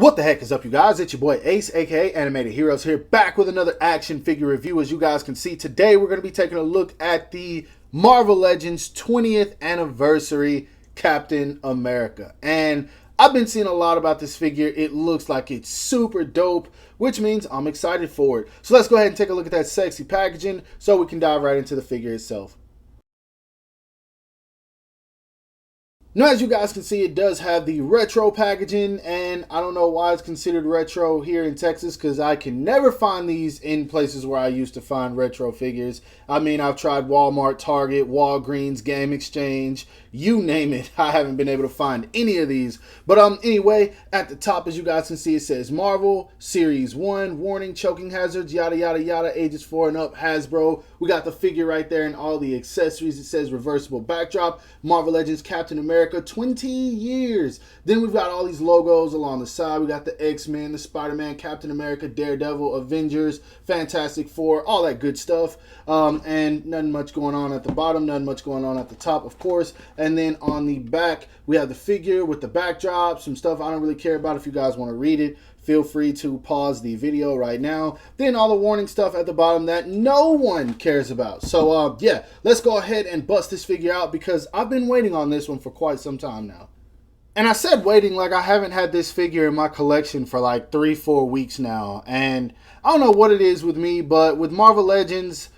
What the heck is up, you guys? It's your boy Ace, aka Animated Heroes, here back with another action figure review. As you guys can see, today we're going to be taking a look at the Marvel Legends 20th anniversary Captain America. And I've been seeing a lot about this figure. It looks like it's super dope, which means I'm excited for it. So let's go ahead and take a look at that sexy packaging so we can dive right into the figure itself. Now, as you guys can see, it does have the retro packaging, and I don't know why it's considered retro here in Texas, because I can never find these in places where I used to find retro figures. I mean, I've tried Walmart, Target, Walgreens, Game Exchange, you name it. I haven't been able to find any of these. But anyway, at the top, as you guys can see, it says Marvel, Series 1, warning, choking hazards, yada, yada, yada, ages 4 and up, Hasbro. We got the figure right there and all the accessories. It says reversible backdrop, Marvel Legends, Captain America, 20 years. Then we've got all these logos along the side. We got the X-Men, the Spider-Man, Captain America, Daredevil, Avengers, Fantastic Four, all that good stuff. And nothing much going on at the bottom, nothing much going on at the top, of course. And then on the back, we have the figure with the backdrop, some stuff I don't really care about. If you guys want to read it, feel free to pause the video right now. Then all the warning stuff at the bottom that no one cares about. So yeah, let's go ahead and bust this figure out because I've been waiting on this one for quite some time now. And I said waiting like I haven't had this figure in my collection for like 3-4 weeks now. And I don't know what it is with me, but with Marvel Legends,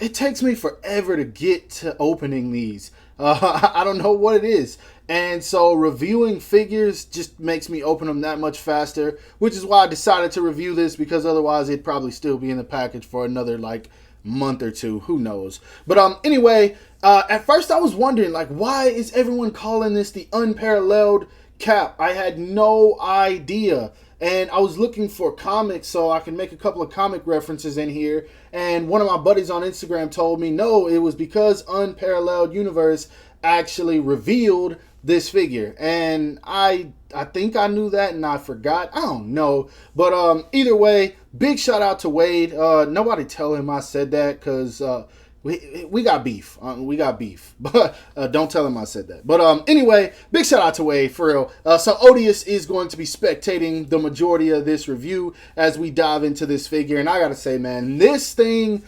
it takes me forever to get to opening these. I don't know what it is. And so reviewing figures just makes me open them that much faster, which is why I decided to review this, because otherwise it'd probably still be in the package for another like month or two, who knows. But anyway, at first I was wondering, like, why is everyone calling this the Unparalleled Cap? I had no idea. And I was looking for comics so I can make a couple of comic references in here. And one of my buddies on Instagram told me, no, it was because Unparalleled Universe actually revealed this figure. And I think I knew that and I forgot. I don't know. But either way, big shout out to Wade. Nobody tell him I said that, because we got beef. We got beef. But don't tell him I said that. But anyway, big shout out to Wade, for real. So Odious is going to be spectating the majority of this review as we dive into this figure. And I gotta say, man, this thing,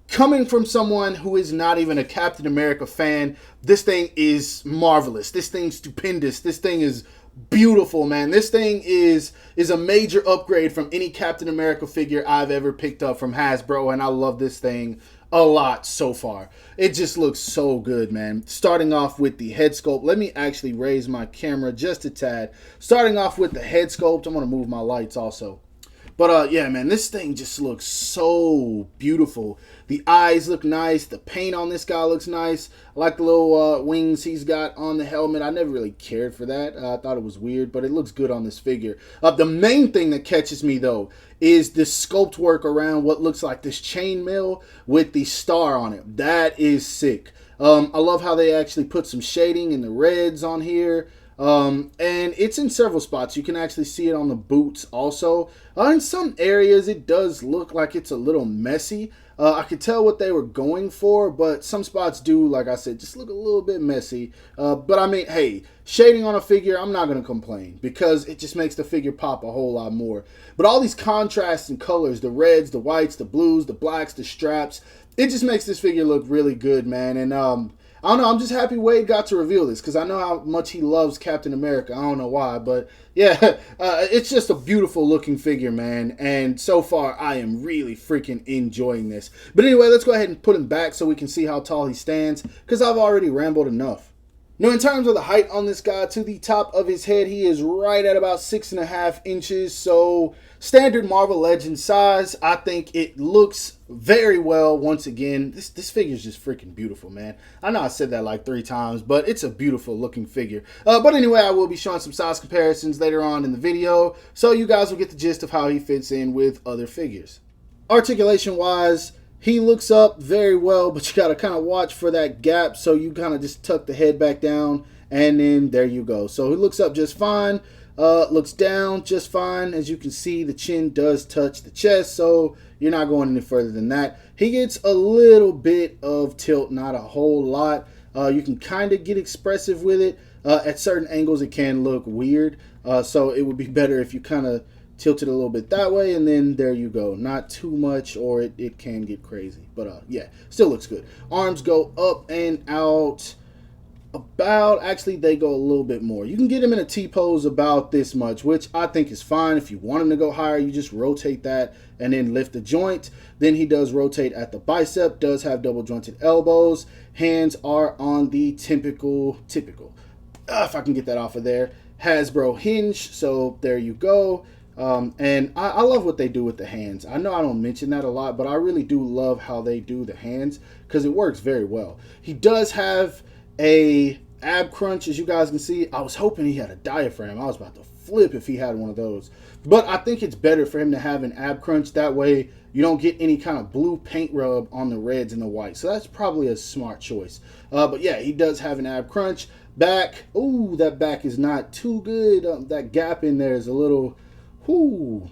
coming from someone who is not even a Captain America fan, this thing is marvelous. This thing's stupendous. This thing is beautiful, man. This thing is a major upgrade from any Captain America figure I've ever picked up from Hasbro, and I love this thing a lot so far. It just looks so good, man. Starting off with the head sculpt. Let me actually raise my camera just a tad. Starting off with the head sculpt. I'm going to move my lights also. But yeah, man, this thing just looks so beautiful. The eyes look nice. The paint on this guy looks nice. I like the little wings he's got on the helmet. I never really cared for that. I thought it was weird, but it looks good on this figure. The main thing that catches me, though, is the sculpt work around what looks like this chainmail with the star on it. That is sick. I love how they actually put some shading in the reds on here. And it's in several spots. You can actually see it on the boots also. In some areas, it does look like it's a little messy. I could tell what they were going for, but some spots do, like I said, just look a little bit messy. But I mean, hey, shading on a figure, I'm not going to complain, because it just makes the figure pop a whole lot more. But all these contrasts and colors, the reds, the whites, the blues, the blacks, the straps, it just makes this figure look really good, man. And I don't know, I'm just happy Wade got to reveal this, because I know how much he loves Captain America. I don't know why, but yeah, it's just a beautiful looking figure, man. And so far, I am really freaking enjoying this. But anyway, let's go ahead and put him back so we can see how tall he stands, because I've already rambled enough. Now, in terms of the height on this guy, to the top of his head, he is right at about 6.5 inches. So standard Marvel Legends size. I think it looks very well. Once again, this figure is just freaking beautiful, man. I know I said that like 3 times, but it's a beautiful looking figure. But anyway, I will be showing some size comparisons later on in the video, so you guys will get the gist of how he fits in with other figures. Articulation wise, he looks up very well, but you got to kind of watch for that gap, so you kind of just tuck the head back down, and then there you go. So he looks up just fine, looks down just fine. As you can see, the chin does touch the chest, so you're not going any further than that. He gets a little bit of tilt, not a whole lot. You can kind of get expressive with it. At certain angles, it can look weird. So it would be better if you kind of tilt it a little bit that way, and then there you go. Not too much, or it can get crazy. But yeah, still looks good. Arms go up and out about, actually they go a little bit more. You can get him in a T-pose about this much, which I think is fine. If you want him to go higher, you just rotate that and then lift the joint. Then he does rotate at the bicep, does have double jointed elbows. Hands are on the typical, if I can get that off of there, Hasbro hinge. So there you go. And I love what they do with the hands. I know I don't mention that a lot, but I really do love how they do the hands because it works very well. He does have a ab crunch, as you guys can see. I was hoping he had a diaphragm. I was about to flip if he had one of those. But I think it's better for him to have an ab crunch. That way you don't get any kind of blue paint rub on the reds and the whites. So that's probably a smart choice. But yeah, he does have an ab crunch. Back, ooh, that back is not too good. That gap in there is a little,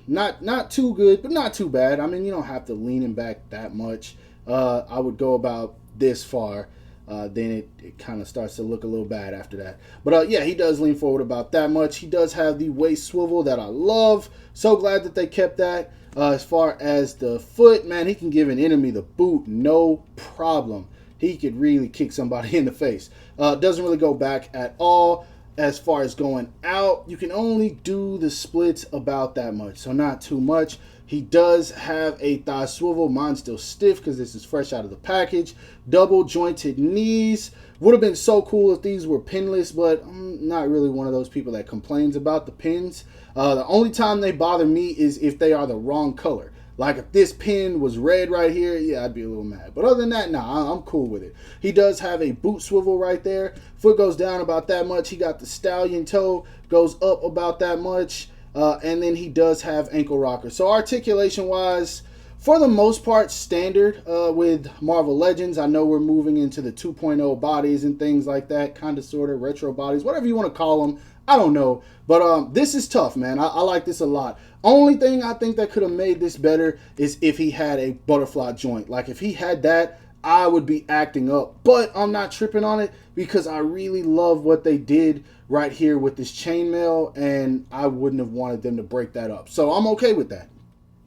not too good, but not too bad. I mean, you don't have to lean him back that much. I would go about this far. Then it kind of starts to look a little bad after that. But yeah, he does lean forward about that much. He does have the waist swivel that I love. So glad that they kept that. As far as the foot, man, he can give an enemy the boot, no problem. He could really kick somebody in the face. Doesn't really go back at all. As far as going out, you can only do the splits about that much, so not too much. He does have a thigh swivel. Mine's still stiff because this is fresh out of the package. Double jointed knees. Would have been so cool if these were pinless, but I'm not really one of those people that complains about the pins. The only time they bother me is if they are the wrong color. Like if this pin was red right here, yeah, I'd be a little mad. But other than that, nah, I'm cool with it. He does have a boot swivel right there. Foot goes down about that much. He got the stallion toe, goes up about that much. And then he does have ankle rocker. So articulation-wise, for the most part, standard with Marvel Legends. I know we're moving into the 2.0 bodies and things like that, kind of, sort of, retro bodies, whatever you want to call them. I don't know. But this is tough, man. I like this a lot. Only thing I think that could have made this better is if he had a butterfly joint. Like, if he had that, I would be acting up. But I'm not tripping on it because I really love what they did right here with this chainmail, and I wouldn't have wanted them to break that up. So I'm okay with that.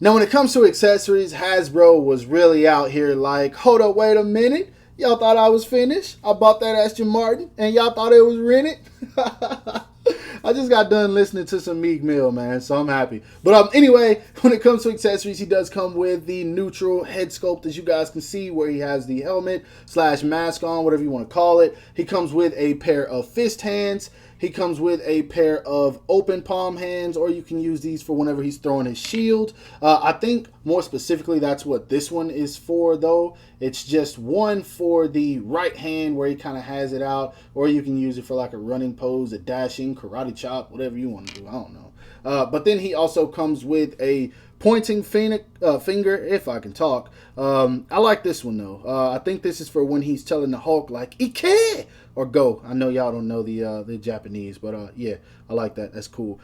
Now, when it comes to accessories, Hasbro was really out here like, hold up, wait a minute. Y'all thought I was finished? I bought that Aston Martin, and y'all thought it was rented? I just got done listening to some Meek Mill, man, so I'm happy. But anyway, when it comes to accessories, he does come with the neutral head sculpt, as you guys can see, where he has the helmet / mask on, whatever you want to call it. He comes with a pair of fist hands. He comes with a pair of open palm hands, or you can use these for whenever he's throwing his shield. I think more specifically that's what this one is for, though. It's just one for the right hand where he kind of has it out, or you can use it for like a running pose, a dashing, karate chop, whatever you want to do. I don't know. But then he also comes with a pointing finger, if I can talk. I like this one, though. I think this is for when he's telling the Hulk, like, Ike! Or go. I know y'all don't know the Japanese, but yeah, I like that. That's cool.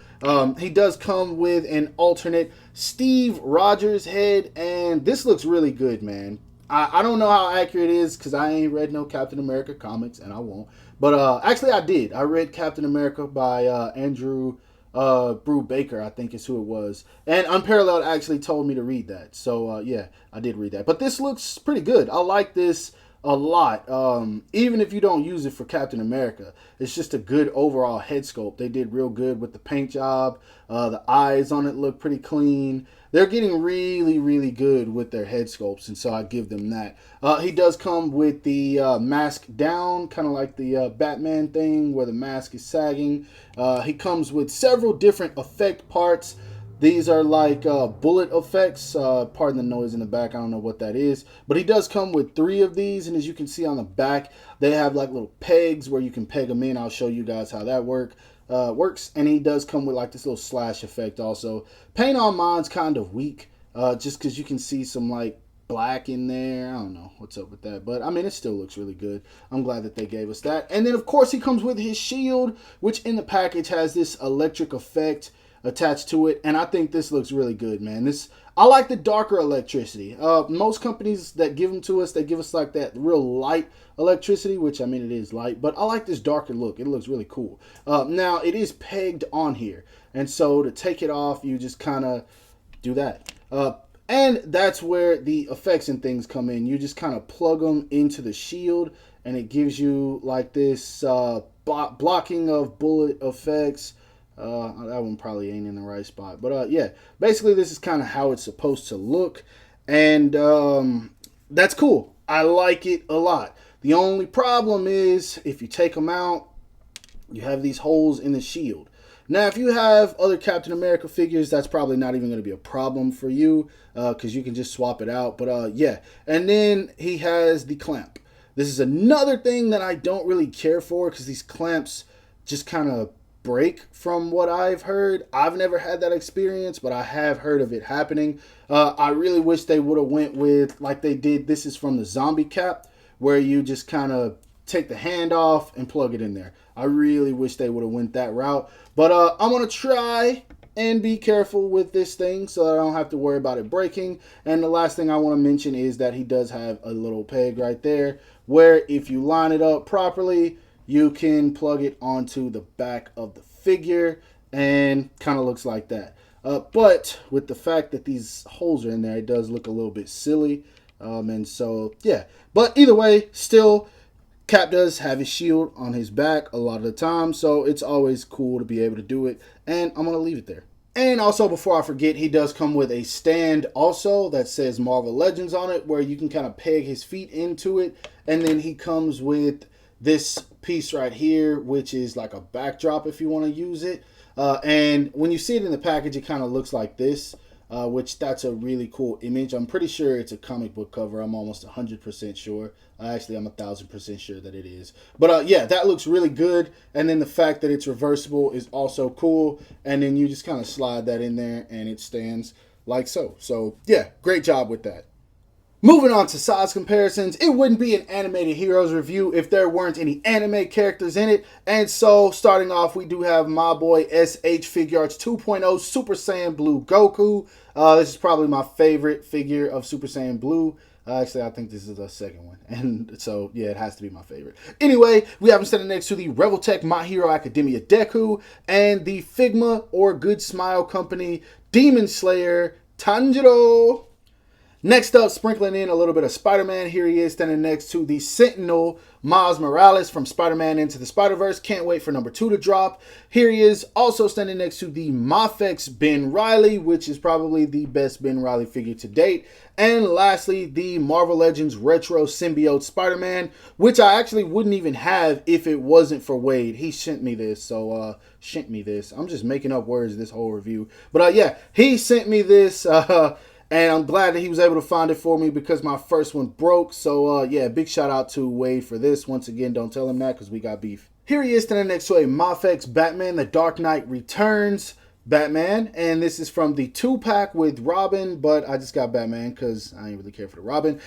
He does come with an alternate Steve Rogers head, and this looks really good, man. I don't know how accurate it is because I ain't read no Captain America comics, and I won't. But actually, I did. I read Captain America by Andrew Brubaker, I think is who it was. And Unparalled actually told me to read that. So, yeah, I did read that. But this looks pretty good. I like this a lot. Even if you don't use it for Captain America, it's just a good overall head sculpt. They did real good with the paint job. The eyes on it look pretty clean. They're getting really, really good with their head sculpts, and so I give them that. He does come with the mask down, kind of like the Batman thing where the mask is sagging. He comes with several different effect parts. These are like bullet effects. Pardon the noise in the back. I don't know what that is. But he does come with 3 of these. And as you can see on the back, they have like little pegs where you can peg them in. I'll show you guys how that works. And he does come with like this little slash effect also. Paint on mine's kind of weak. Just because you can see some like black in there. I don't know what's up with that. But I mean, it still looks really good. I'm glad that they gave us that. And then of course he comes with his shield, which in the package has this electric effect. attached to it, and I think this looks really good, man. I like the darker electricity. Most companies that give them to us, they give us like that real light electricity, which I mean it is light, but I like this darker look. It looks really cool. Now it is pegged on here, and so to take it off, you just kind of do that. And that's where the effects and things come in. You just kind of plug them into the shield, and it gives you like this blocking of bullet effects. That one probably ain't in the right spot. But yeah, basically this is kind of how it's supposed to look. And that's cool. I like it a lot. The only problem is if you take them out, you have these holes in the shield. Now, if you have other Captain America figures, that's probably not even going to be a problem for you because you can just swap it out. But yeah, and then he has the clamp. This is another thing that I don't really care for because these clamps just kind of break from what I've heard. I've never had that experience, but I have heard of it happening. I really wish they would have went with like they did. This is from the zombie cap where you just kind of take the hand off and plug it in there. I really wish they would have went that route. But I'm going to try and be careful with this thing so that I don't have to worry about it breaking. And the last thing I want to mention is that he does have a little peg right there where if you line it up properly, you can plug it onto the back of the figure and kind of looks like that. But with the fact that these holes are in there, it does look a little bit silly. And so, yeah. But either way, still, Cap does have his shield on his back a lot of the time, so it's always cool to be able to do it, and I'm going to leave it there. And also, before I forget, he does come with a stand also that says Marvel Legends on it, where you can kind of peg his feet into it, and then he comes with this piece right here, which is like a backdrop if you want to use it. And when you see it in the package, it kind of looks like this. Which that's a really cool image. I'm pretty sure it's a comic book cover. I'm almost 100% sure. Actually, I'm 1,000% sure that it is. But yeah, that looks really good. And then the fact that it's reversible is also cool. And then you just kind of slide that in there and it stands like so. So yeah, great job with that. Moving on to size comparisons, it wouldn't be an animated heroes review if there weren't any anime characters in it. And so, starting off, we do have my boy SH Figuarts 2.0 Super Saiyan Blue Goku. This is probably my favorite figure of Super Saiyan Blue. Actually, I think this is the second one. And so, yeah, it has to be my favorite. Anyway, we have him standing next to the Revoltech My Hero Academia Deku and the Figma or Good Smile Company Demon Slayer Tanjiro. Next up, sprinkling in a little bit of Spider-Man. Here he is standing next to the Sentinel Miles Morales from Spider-Man Into the Spider-Verse. Can't wait for number 2 to drop. Here he is also standing next to the Mafex Ben Reilly, which is probably the best Ben Reilly figure to date. And lastly, the Marvel Legends Retro Symbiote Spider-Man, which I actually wouldn't even have if it wasn't for Wade. He sent me this, so sent me this. I'm just making up words this whole review. But yeah, he sent me this. And I'm glad that he was able to find it for me because my first one broke. So, yeah, big shout out to Wade for this. Once again, don't tell him that because we got beef. Here he is standing next to a Mafex Batman, The Dark Knight Returns Batman. And this is from the 2-pack with Robin, but I just got Batman because I ain't really care for the Robin.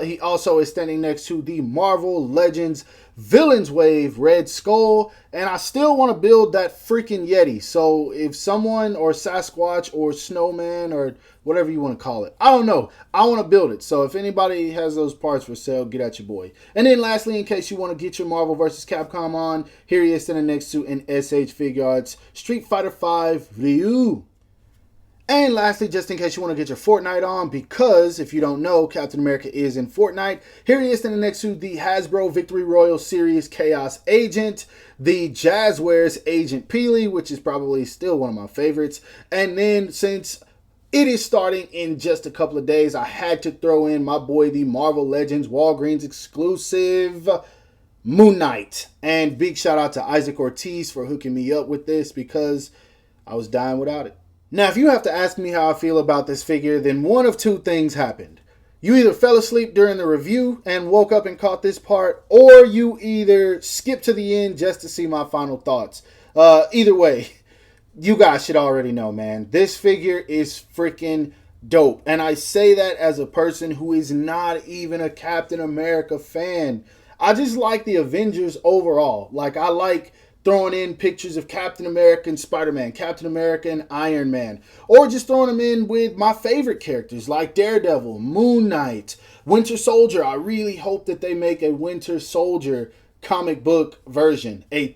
He also is standing next to the Marvel Legends Villains Wave Red Skull, and I still want to build that freaking Yeti. So if someone, or Sasquatch, or Snowman, or whatever you want to call it, I don't know, I want to build it. So if anybody has those parts for sale, get at your boy. And then lastly, in case you want to get your Marvel vs. Capcom on, here he is standing next to an SH Figuarts Street Fighter V Ryu. And lastly, just in case you want to get your Fortnite on, because if you don't know, Captain America is in Fortnite. Here he is standing next to the Hasbro Victory Royale Series Chaos Agent, the Jazzwares Agent Peely, which is probably still one of my favorites. And then since it is starting in just a couple of days, I had to throw in my boy, the Marvel Legends Walgreens exclusive Moon Knight. And big shout out to Isaac Ortiz for hooking me up with this because I was dying without it. Now, if you have to ask me how I feel about this figure, then one of two things happened. You either fell asleep during the review and woke up and caught this part, or you either skipped to the end just to see my final thoughts. Either way, you guys should already know, man. This figure is freaking dope. And I say that as a person who is not even a Captain America fan. I just like the Avengers overall. Like, I like throwing in pictures of Captain America and Spider-Man, Captain America and Iron Man, or just throwing them in with my favorite characters like Daredevil, Moon Knight, Winter Soldier. I really hope that they make a Winter Soldier comic book version, an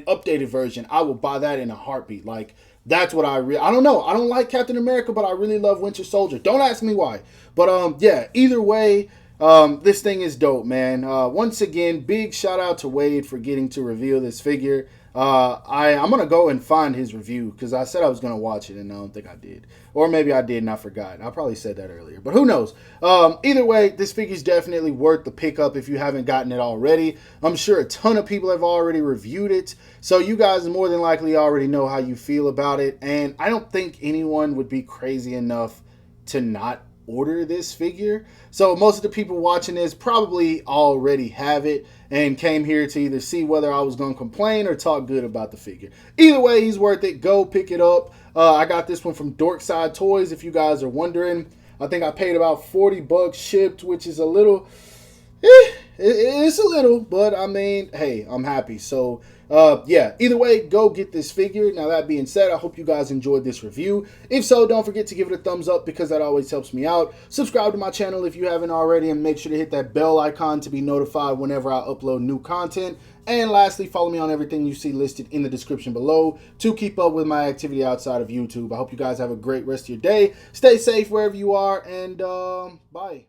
updated version. I will buy that in a heartbeat. Like, that's what I don't know. I don't like Captain America, but I really love Winter Soldier. Don't ask me why. But yeah, either way, this thing is dope, man. Once again, big shout out to Wade for getting to reveal this figure. I'm going to go and find his review because I said I was going to watch it and I don't think I did. Or maybe I did and I forgot. I probably said that earlier, but who knows? Either way, this figure is definitely worth the pickup if you haven't gotten it already. I'm sure a ton of people have already reviewed it, so you guys more than likely already know how you feel about it, and I don't think anyone would be crazy enough to not order this figure. So most of the people watching this probably already have it and came here to either see whether I was going to complain or talk good about the figure. Either way, he's worth it. Go pick it up. I got this one from Dorkside Toys, if you guys are wondering. I think I paid about $40 shipped, which is a little... it's a little, but I mean, hey, I'm happy. So, yeah, either way, go get this figure. Now, that being said, I hope you guys enjoyed this review. If so, don't forget to give it a thumbs up because that always helps me out. Subscribe to my channel if you haven't already, and make sure to hit that bell icon to be notified whenever I upload new content. And lastly, follow me on everything you see listed in the description below to keep up with my activity outside of YouTube. I hope you guys have a great rest of your day. Stay safe wherever you are, and bye.